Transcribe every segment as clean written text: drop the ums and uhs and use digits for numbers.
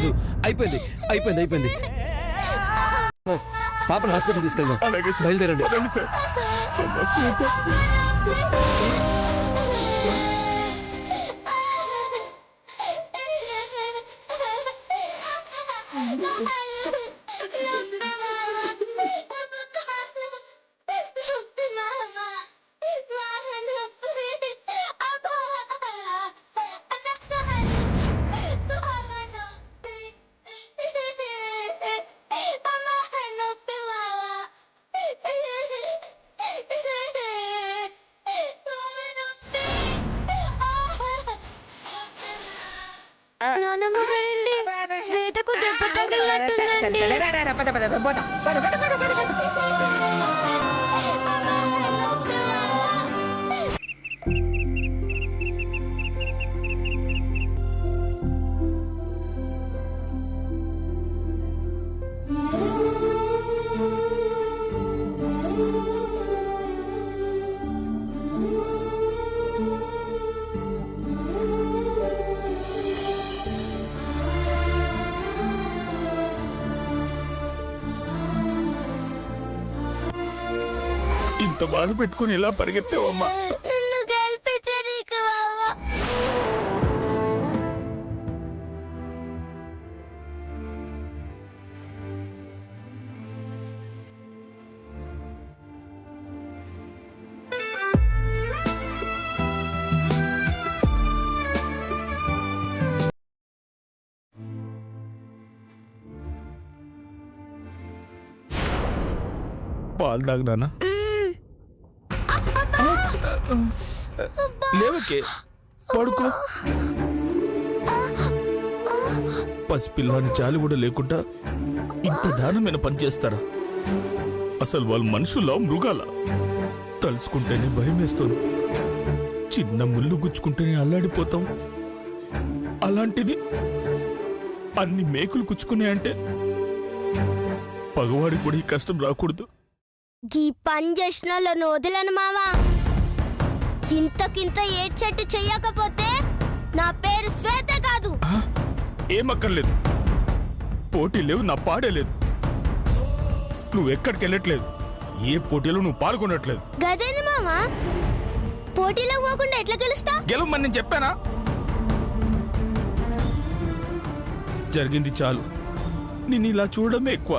లేదు. అయిపోయింది అయిపోయింది అయిపోయింది. పాపను హాస్పిటల్ తీసుకెళ్దాం. బయలుదేరండి. శ్వేతకు దెబ్బ తగిలినట్టుందండి. ఇంత బాధ పెట్టుకుని ఇలా పరిగెత్తావమ్మా. పాలు తాగుదానా? లేవకే, పడుకో. పసిపిల్లాని చాలి కూడా లేకుండా ఇంత దారుణమైన పని చేస్తారా? అసలు వాళ్ళు మనుషులా మృగాల? తలుసుకుంటేనే భయం వేస్తుంది. చిన్న ముళ్ళు గుచ్చుకుంటేనే అల్లాడిపోతాం. అలాంటిది అన్ని మేకులు గుచ్చుకున్నాయంటే పగవాడికి కూడా ఈ కష్టం రాకూడదు. ఈ పని చేసిన వాళ్ళను వదలను మావా. ఇంతకింత ఏడ్చెట్టు చెయ్యకపోతే నా పేరు శ్వేత కాదు. ఏమక్కర్లేదు, పోటీ లేవు, నా పాడే లేదు. నువ్వెక్కడికి వెళ్ళట్లేదు, ఏ పోటీలో నువ్వు పాల్గొనట్లేదు. గదేంది మావా, పోటీలో పోకుండా ఎట్లా గెలుస్తా? గెలవమని నేను చెప్పానా? జరిగింది చాలు. నేను ఇలా చూడడమే ఎక్కువ.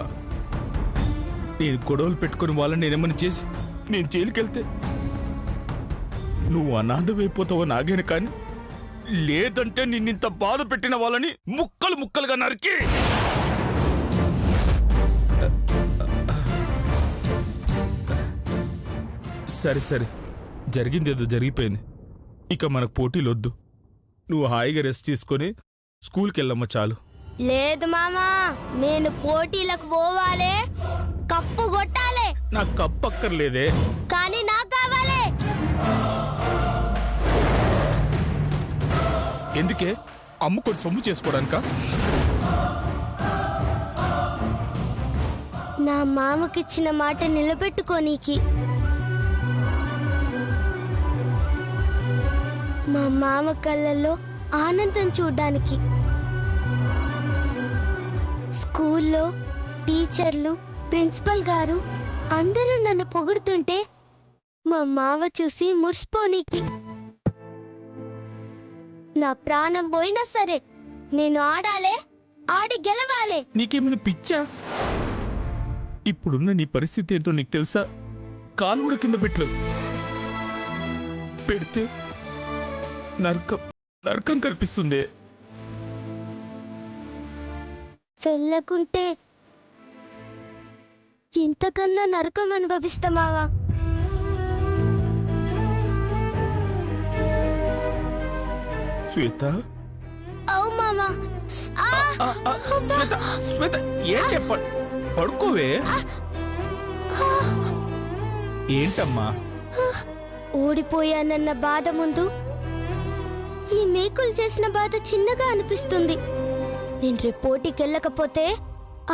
నేను గొడవలు పెట్టుకుని వాళ్ళని నేనేమని చేసి నేను జైలుకెళ్తే నువ్వు అనాథమైపోతావో నాగేను, కానీ లేదంటే నిన్నింత బాధ పెట్టిన వాళ్ళని ముక్కలు ముక్కలుగా నరికి. సరే సరే, జరిగిందేదో జరిగిపోయింది. ఇక మనకు పోటీలొద్దు. నువ్వు హాయిగా రెస్ట్ తీసుకొని స్కూల్కి వెళ్ళమ్మా చాలు. లేదు మామా, నేను పోటీలకు పోవాలే, కప్పు కొట్టాలే. నాకు కప్పు అక్కర్లేదే, కానీ నాకు కావాలే. ఎందుకే? అమ్ముకొని సొమ్ము చేసుకోవడానికా? నా మామకిచ్చిన మాట నిలబెట్టుకోనీకి. మా మామ కళ్ళల్లో ఆనందం చూడ్డానికి. స్కూల్లో టీచర్లు, ప్రిన్సిపల్ గారు అందరూ నన్ను పొగుడుతుంటే మా మావ చూసి మురిసిపోనీకి. నా ప్రాణం పోయినా సరే నేను ఆడాలే, ఆడి గెలవాలే. నీకేమైనా పిచ్చా? ఇప్పుడున్న నీ పరిస్థితి ఏంటో నీకు తెలుసా? కాలు కూడా కింద పెట్టలేదు, పెడితే నరకం నరకం కనిపిస్తుంది. వెళ్ళకుంటే ఇంతకన్నా నరకం అనుభవిస్తామావా? శ్వేత, అవు మామా. శ్వేత శ్వేత, ఏంటే పడుకోవే. ఏంటమ్మా? ఓడిపోయానన్న బాధ ముందు ఈ మేకులు చేసిన బాధ చిన్నగా అనిపిస్తుంది. నేను రేపు పోటీకి వెళ్ళకపోతే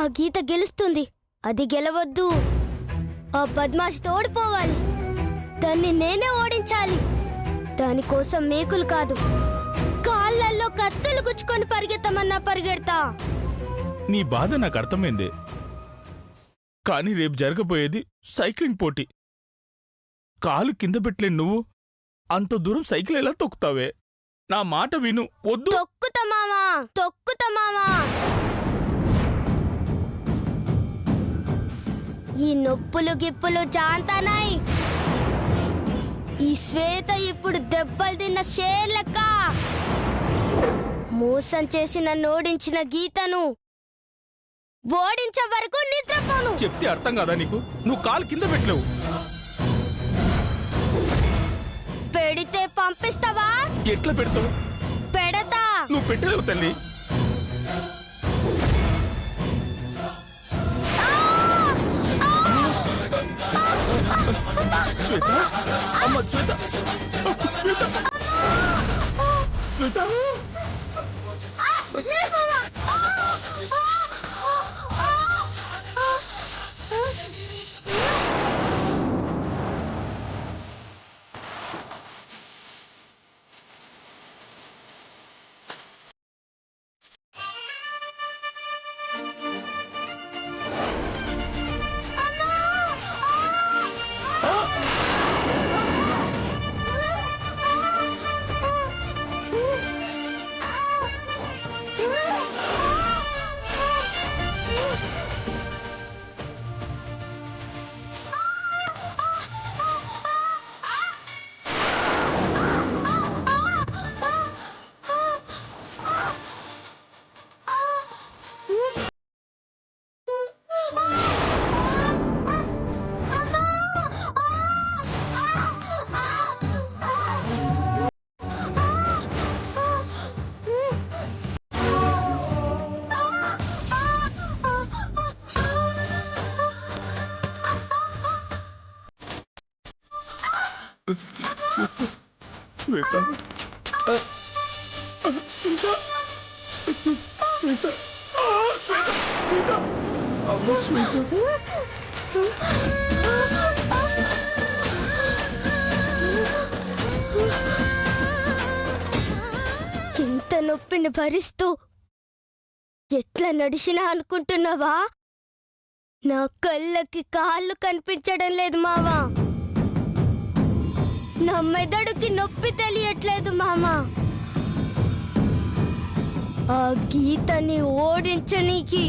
ఆ గీత గెలుస్తుంది. అది గెలవద్దు. ఆ బద్మాష్తో ఓడిపోవాలి. దాన్ని నేనే ఓడించాలి. దానికోసం మేకులు కాదు, కాళ్ళల్లో కత్తులు గుచ్చుకొని పరిగెత్తమన్నా పరిగెడతా. నీ బాధ నాకు అర్థమైంది, కానీ రేపు జరగబోయేది సైక్లింగ్ పోటీ. కాలు కింద పెట్టలే నువ్వు అంత దూరం సైకిల్ ఎలా తొక్కుతావే? నా మాట విను. వద్దు. తొక్కుతా మామా, తొక్కుతా మామా. ఈ నొప్పులు గిప్పులు జాంతానాయి. ఈ శ్వేత ఇప్పుడు దెబ్బలు తిన్న షేర్ లెక్క. మోసం చేసి నన్ను ఓడించిన గీతను ఓడించే వరకు నిద్రపోను. చెప్తే అర్థం కాదా నీకు? నువ్వు కాలు కింద పెట్టలేవు. పెడితే పంపిస్తావా? ఎట్లా పెడతావు? పెడతా. నువ్వు పెట్టలేవు తల్లి. శ్వేత, అమ్మ శ్వేత, శ్వేత, శ్వేత. శ్వేత, శ్వేత, శ్వేత, శ్వేత, శ్వేత, అమ్మ శ్వేత. ఇంత నొప్పిని భరిస్తూ ఎట్లా నడిచినా అనుకుంటున్నావా? నా కళ్ళకి కాళ్ళు కనిపించడం లేదు మావా. నా మెదడుకి నొప్పి తెలియట్లేదు మామా. ఆ గీతని ఓడించనీకి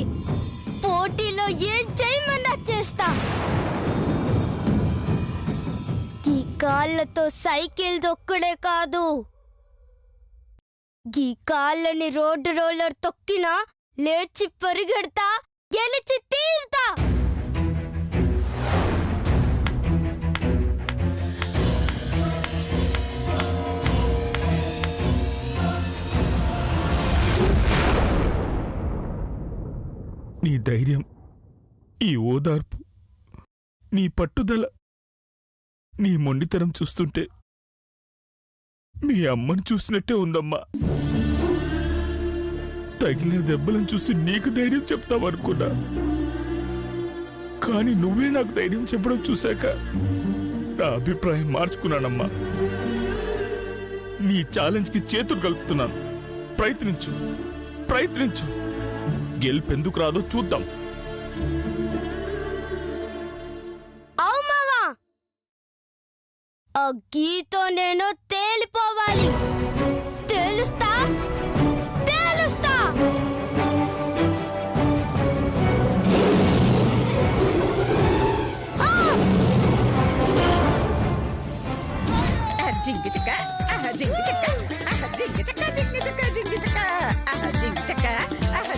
పోటీలో ఏం చేయమన్నా చేస్తా. ఈ కాళ్ళతో సైకిల్ దొక్కడే కాదు, ఈ కాళ్ళని రోడ్డు రోలర్ తొక్కినా లేచి పరిగెడతా, గెలిచి తీరుతా. నీ ధైర్యం, ఈ ఓదార్పు, నీ పట్టుదల, నీ మొండితనం చూస్తుంటే మీ అమ్మని చూసినట్టే ఉందమ్మా. తగిలిన దెబ్బలను చూసి నీకు ధైర్యం చెప్తావనుకున్నా, కానీ నువ్వే నాకు ధైర్యం చెప్పడం చూశాక నా అభిప్రాయం మార్చుకున్నానమ్మా. నీ ఛాలెంజ్కి చేతులు కలుపుతున్నాను. ప్రయత్నించు, ప్రయత్నించు. గెలుపెందుకు రాదో చూద్దాం. అవు మావా, ఆ గీతో నేను తేలిపోవాలి. తెలుస్తా, తెలుస్తా. జింగి చెక్క, జింగి చెక్క, జింగి చెక్క, జింగి చెక్క, జింగి చెక్క, జింగి చెక్క,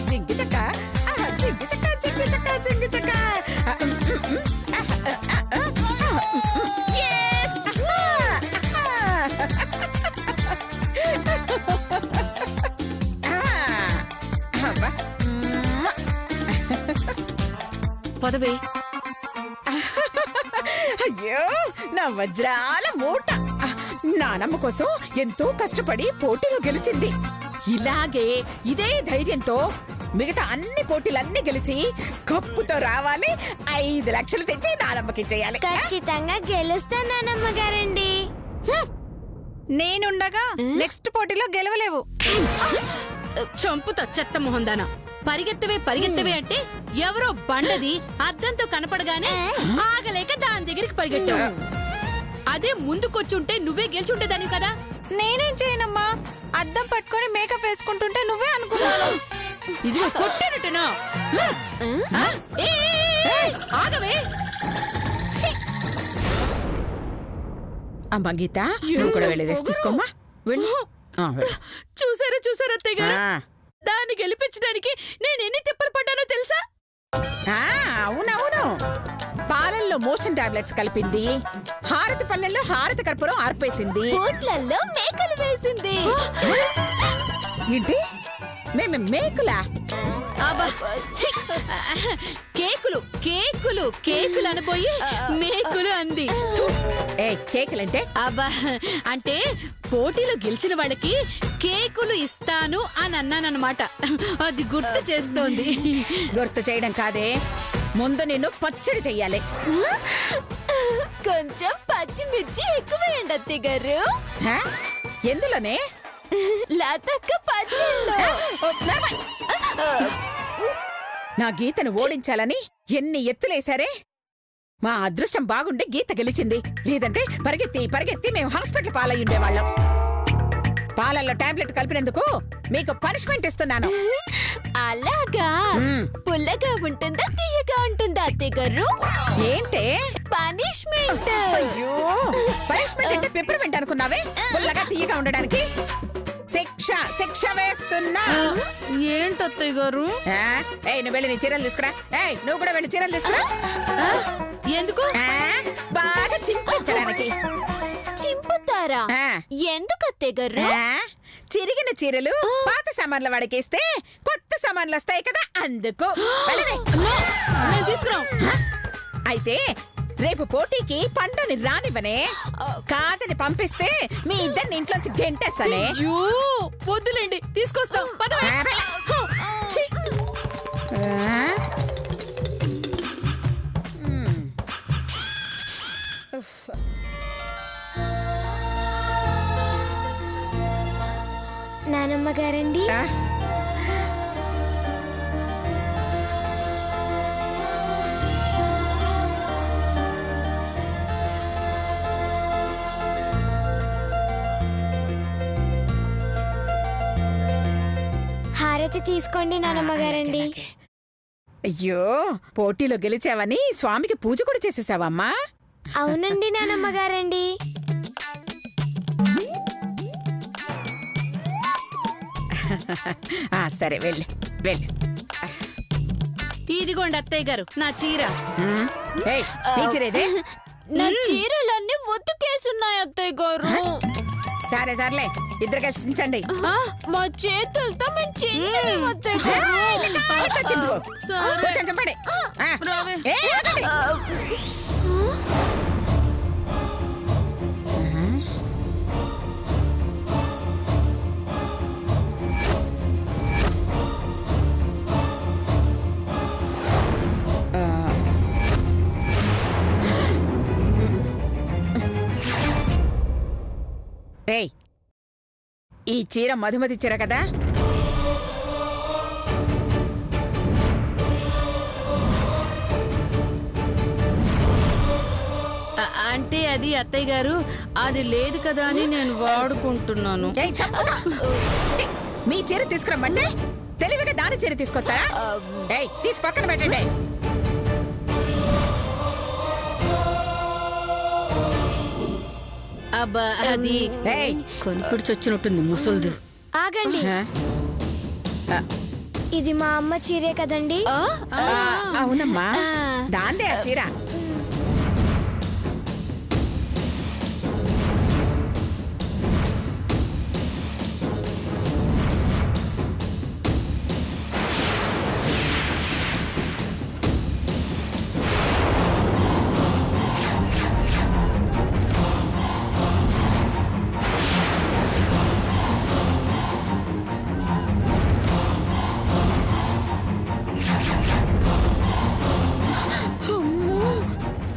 జింగి చెక్క, జింగి చెక్క, జింగి చెక్క, జింగి చెక్క. పదవే. అయ్యో, నా వజ్రాల మూట నానమ్మ కోసం ఎంతో కష్టపడి పోటీలో గెలిచింది. ఇలాగే ఇదే ధైర్యంతో మిగతా అన్ని పోటీలన్నీ గెలిచి కప్పుతో రావాలి. 5 లక్షలు తెచ్చి నానమ్మకి చేయాలి. ఖచ్చితంగా గెలుస్తా నానమ్మ గారండి. నేనుండగా నెక్స్ట్ పోటీలో గెలవలేవు. చంపుతా చెత్త మొహందానా. పరిగెత్తవే అంటే ఎవరో బండది అద్దంతో కనపడగానే ఆగలేక దాని దగ్గరికి పరిగెట్టావు. అదే ముందుకొచ్చుంటే నువ్వే గెలిచుంటేదాని కదా. నేనేం చేయనమ్మా, అద్దం పట్టుకొని మేకప్ వేసుకుంటుంటే నువ్వే అనుకున్నాను. ఇదిగో కొట్టానటనా? ఆగవే. అమ్మా గీత, నువ్వు కూడా వెళ్ళి రెస్ట్ తీసుకోమ్మా. వెళ్ళు. చూసారా అత్తయ్య గారు, ఆ, దాన్ని గెలిపించడానికి నేను ఎన్ని తిప్పలు పడ్డానో తెలుసా? ఆ, అవునవును. పాలల్లో మోషన్ టాబ్లెట్స్ కలిపింది, హారతి పళ్ళల్లో హారతి కర్పూరం ఆర్పేసింది, కోట్లల్లో మేకలు వేసింది. ఏంటి మేము మేకులా? అబ్బా, ఛీ! కేకులు అనబోయి మేకులు అంది. ఏ కేకులంటే? అబ్బా, అంటే పోటీలో గెలిచిన వాళ్ళకి కేకులు ఇస్తాను అని అన్నానన్నమాట. అది గుర్తు చేస్తోంది. గుర్తు చేయడం కాదే, ముందు నిన్ను పచ్చడి చెయ్యాలి. కొంచెం పచ్చిమిర్చి ఎక్కువేయండి అత్తయ్య గారు. హా? ఎందులోనే? లతక్క పచ్చళ్ళు. నా గీతను ఓడించాలని ఎన్ని ఎత్తులేశారే. మా అదృష్టం బాగుండి గీత గెలిచింది, లేదంటే పరిగెత్తి మేము హాస్పిటల్ పాలయ్యి ఉండేవాళ్ళం. పాలల్లో టాబ్లెట్ కలిపినందుకు మీకు పనిష్మెంట్ ఇస్తున్నాను. అలాగా? పుల్లగా ఉంటుందా తీయగా ఉంటుందా అత్తయ్య గారు? ఏంటే పనిష్మెంట్? అయ్యో, పనిష్మెంట్ అంటే పెప్పర్మెంట్ అనుకున్నావే? పుల్లగా తీయగా ఉండడానికి శిక్ష వేస్తున్నా. ఏంటి అత్తయ్య గారు? నువ్వు వెళ్ళి నీ చీరలు తీసుకురా. నువ్వు కూడా వెళ్ళి చీరలు తీసుకురా. ఎందుకు? బాగా చింపించడానికి. చింపుతారా? ఎందుకు అత్తయ్య గారు? చిరిగిన చీరలు పాత సామాన్ల వాడికేస్తే కొత్త సామాన్లు వస్తాయి కదా, అందుకు. తీసుకురా. అయితే రేపు పోటీకి పండుని రానివ్వనే. కాదని పంపిస్తే మీ ఇద్దరిని ఇంట్లోంచి గెంటేస్తానే. వద్దులేండి, తీసుకొస్తాం. నానమ్మ గారండి, హారతి తీసుకోండి నానమ్మ గారండి. అయ్యో, పోటీలో గెలిచావని స్వామికి పూజ కూడా చేసేసావమ్మా? అవునండి నానమ్మ గారండి. సరే వెళ్ళి. ఇదిగోండి అత్తయ్య గారు నా చీర. నీ చీరేదే? నా చీరలన్నీ ఉతుకేసున్నాయి అత్తయ్య గారు. సర్లే, ఇద్దరు కలిసి చించండి. మా చేతులతో మేము చించలేము అత్తయ్య గారు. చంపండి. ఈ చీర మధుమతి చీర కదా? అంటే అది అత్తయ్య గారు, అది లేదు కదా అని నేను వాడుకుంటున్నాను. మీ చీర తీసుకురమ్మంటే తెలివిగా దాని చీర తీసుకొస్తారా? తీసి పక్కన పెట్టండి. అబ్బా, అది కొనుక్కుడు చొచ్చినట్టుంది ముసల్దు. ఆగండి, ఇది మా అమ్మ చీరే కదండి? అవునమ్మా, దాందే ఆ చీర.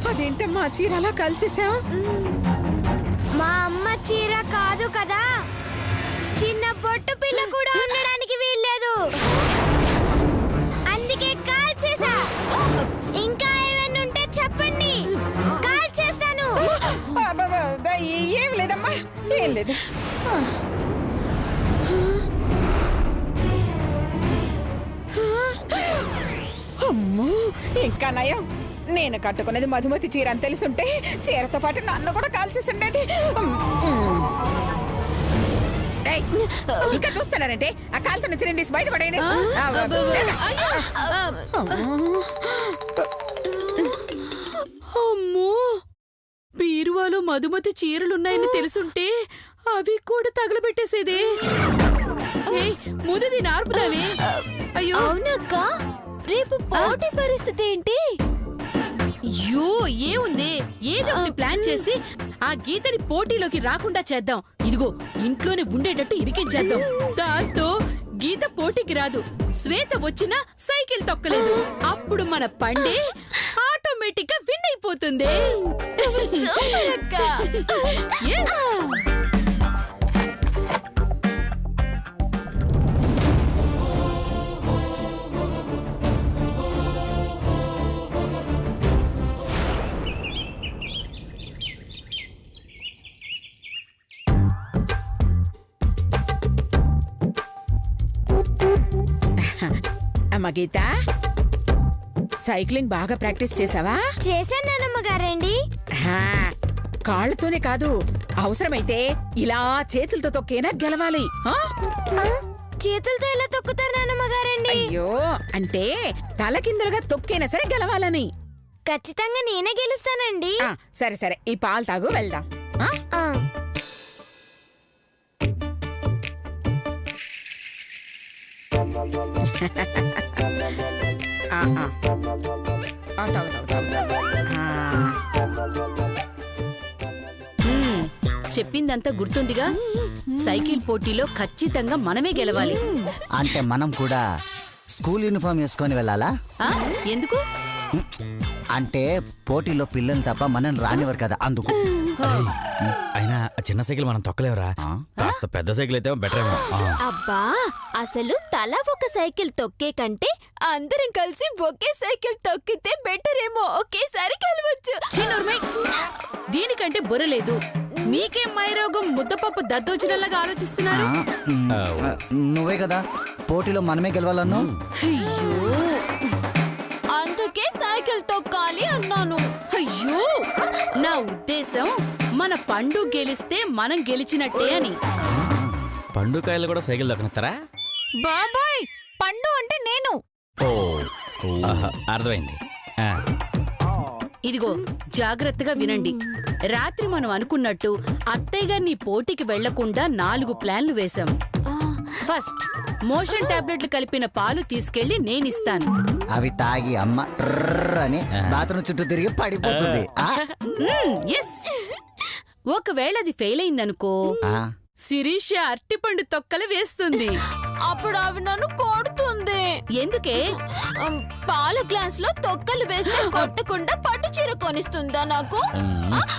అదేంటమ్మా చీర అలా కలిసేసావు? మా అమ్మ చీర కాదు కదా, చిన్న బొట్టు పిల్ల కూడా ఉండడానికి వీల్లేదు. అందుకే కాల్ చేసా. ఇంకా ఏమైనా ఉంటే చెప్పండి, కాల్ చేస్తాను. ఏం లేదమ్మా, ఏం లేదు. అమ్మో, ఇంకా నయం. నేను కట్టుకున్నది మధుమతి చీర అని తెలుసుంటే చీరతో పాటు నన్ను కూడా కాల్చేసిండేది. ఇంకా చూస్తున్నారంటే ఆ కాలుతున్న చీరని తీసి బయటపడేయండి. అమ్మో, బీరువాలో మధుమతి చీరలున్నాయని తెలుసుంటే అవి కూడా తగలబెట్టేసేదే. ముదిది నార్పుదావే. అయ్యో అవునక్క, రేపు పోటీ పరిస్థితి ఏంటి? అయ్యో ఏముంది, ఏదో ఒకటి ప్లాన్ చేసి ఆ గీతని పోటీలోకి రాకుండా చేద్దాం. ఇదిగో ఇంట్లోనే ఉండేటట్టు ఇరికించేద్దాం. దాంతో గీత పోటీకి రాదు, శ్వేత వచ్చినా సైకిల్ తొక్కలేదు. అప్పుడు మన పండే ఆటోమేటిక్ గా విన్ అయిపోతుంది. సూపర్ అక్క. Yes. అమ్మ గీత, సైక్లింగ్ బాగా ప్రాక్టీస్ చేసావా? చేశానమ్మ గారండి. కాళ్ళతోనే కాదు, అవసరమైతే ఇలా చేతులతో తొక్కేనా గెలవాలి. చేతులతో ఎలా తొక్కుతారు నానమ్మ గారండి? అయ్యో, అంటే తలకిందులుగా తొక్కేనా సరే గెలవాలని. ఖచ్చితంగా నేనే గెలుస్తానండి. సరే సరే, ఈ పాలు తాగు, వెళ్దాం. చెప్పిందంతా గుర్తుందిగా. సైకిల్ పోటీలో ఖచ్చితంగా మనమే గెలవాలి. అంటే మనం కూడా స్కూల్ యూనిఫామ్ వేసుకొని వెళ్ళాలా? ఎందుకు? అంటే పోటీలో పిల్లలు తప్ప మనం రానివ్వరు కదా, అందుకు. అయినా చిన్న సైకిల్ మనం తొక్కలేవరా, కాస్త పెద్ద సైకిల్ అయితే బెటర్ ఏమో. అబ్బా, అసలు తల ఒక సైకిల్ తొక్కే కంటే అందరం కలిసి ఒకే సైకిల్ తొక్కితే బెటర్ ఏమో. ఒకేసారి కలవచ్చు. దీనికంటే బుర్రలేదు. మీకేం మైరోగం ముద్దపప్పు దద్దోచినలాగా ఆలోచిస్తున్నారు? నువ్వే కదా పోటీలో మనమే గెలవాలన్నావు. అందుకే సైకిల్ తొక్కాలి అన్నాను. అయ్యో, నా ఉద్దేశం మన పండు గెలిస్తే మనం గెలిచినట్టే అని. పండుకాయలు కూడా సైకిల్ దొక్కనిస్తారా? బాబాయ్, పండు అంటే నేను. అర్థమైంది. ఇదిగో జాగ్రత్తగా వినండి. రాత్రి మనం అనుకున్నట్టు అత్తయ్య గారిని పోటీకి వెళ్లకుండా 4 ప్లాన్లు వేశాం. ఫస్ట్, మోషన్ టాబ్లెట్లు కలిపిన పాలు తీసుకెళ్లి నేనిస్తాను. అవి తాగి అమ్మ అని బాత్రూమ్ చుట్టూ తిరిగి పడిపోతుంది. ఒకవేళ అది ఫెయిల్ అయిందనుకో, శిరీష అరటిపండు తొక్కలు వేస్తుంది. అప్పుడు అవి నన్ను కొడుతుంది. ఎందుకే? పాల గ్లాస్ లో తొక్కలు వేస్తే కొట్టకుండా పట్టు చీర కొనిస్తుందా నాకు?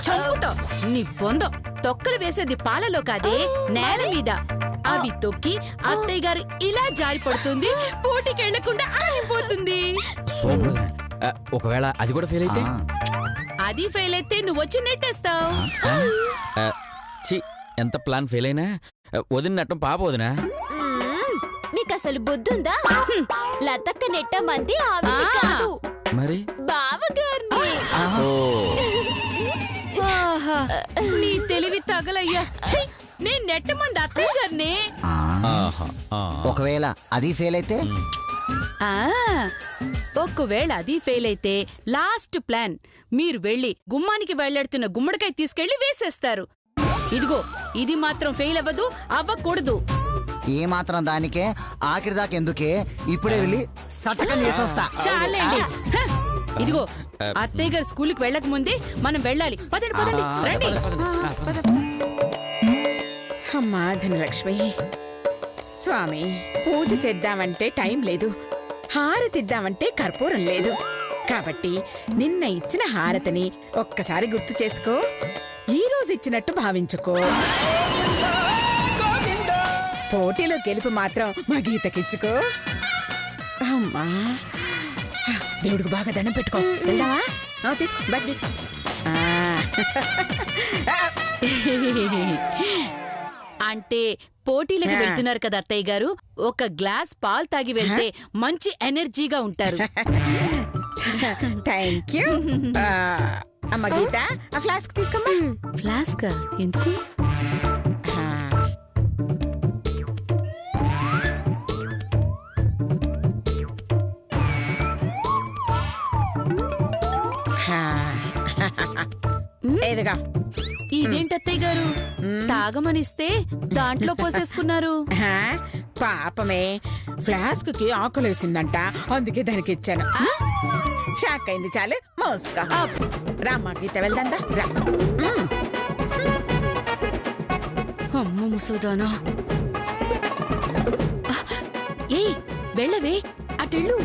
చంపుతా నీ బొందం. తొక్కలు వేసేది పాలలో కాదే, నేల మీద. అవి తొక్కి అత్తయ్య గారు ఇలా జారి పడుతుంది, పోటీకి వెళ్లకుండా ఆగిపోతుంది. ఒకవేళ అది కూడా ఫెయిల్ అయితే? అది ఫెయిల్ అయితే నువ్వు వచ్చి నెట్టేస్తావు. ఎంత ప్లాన్ ఫెయిల్ అయినా వదిలినట్టం పాప వదినా. మీకు అసలు బుద్ధుందా? లతక్క నెట్టమంది ఆవిడ కాదు, మరి బావగారిని. నీ తెలివి తగలయ్యా. నేను నెట్టమంది అత్తయ్య గారిని. ఒకవేళ అది ఫెయిల్ అయితే? ఒకవేళ అది ఫెయిల్ అయితే లాస్ట్ ప్లాన్, మీరు వెళ్ళి గుమ్మానికి వెళ్లాడుతున్న గుమ్మడికాయ తీసుకెళ్లి వేసేస్తారు. ఇదిగో, ఇది మాత్రం ఫెయిల్ అవ్వకూడదు. ఏ మాత్రం దానికే, ఆఖరి దాకా ఎందుకే, ఇప్పుడే వెళ్ళి సటకం చేసేస్తా. చాలండి. ఇదిగో, అత్తయ్య గారు స్కూల్కి వెళ్ళక ముందే మనం వెళ్ళాలి. పదండి పదండి, రండి. అమ్మా ధనలక్ష్మి, స్వామి, పూజ చేద్దామంటే టైం లేదు, హారతిద్దామంటే కర్పూరం లేదు. కాబట్టి నిన్న ఇచ్చిన హారతిని ఒక్కసారి గుర్తు చేసుకో. ఈ రోజు ఇచ్చినట్టు భావించుకో. పోటీలో గెలుపు మాత్రం మా గీతకిచ్చుకో. అమ్మా, దేవుడికి బాగా దండం పెట్టుకో. వెళ్దామా? తీసుకో, బట్ తీసుకో. అంటే పోటీలకు వెళ్తున్నారు కదా అత్తయ్య గారు, ఒక గ్లాస్ పాలు తాగి వెళ్తే మంచి ఎనర్జీగా ఉంటారు. Thank you. అమ్మ గీత, ఆ ఫ్లాస్క్ తీసుకోమ్మా. ఫ్లాస్క్ ఎందుకు? ఏదిగా. ఇదేంటి అత్తయ్య గారు, తాగమనిస్తే దాంట్లో పోసేసుకున్నారు? పాపమే, ఫ్లాస్క్ కి ఆకలేసిందంట, అందుకే దానికి ఇచ్చాను. షాక్ అయింది. చాలు, మోసుకో. రామ్మా గీత, వెళ్దా. రా. అమ్మ ముసోదానా. ఏయ్ వెళ్ళవే, అటెళ్ళు.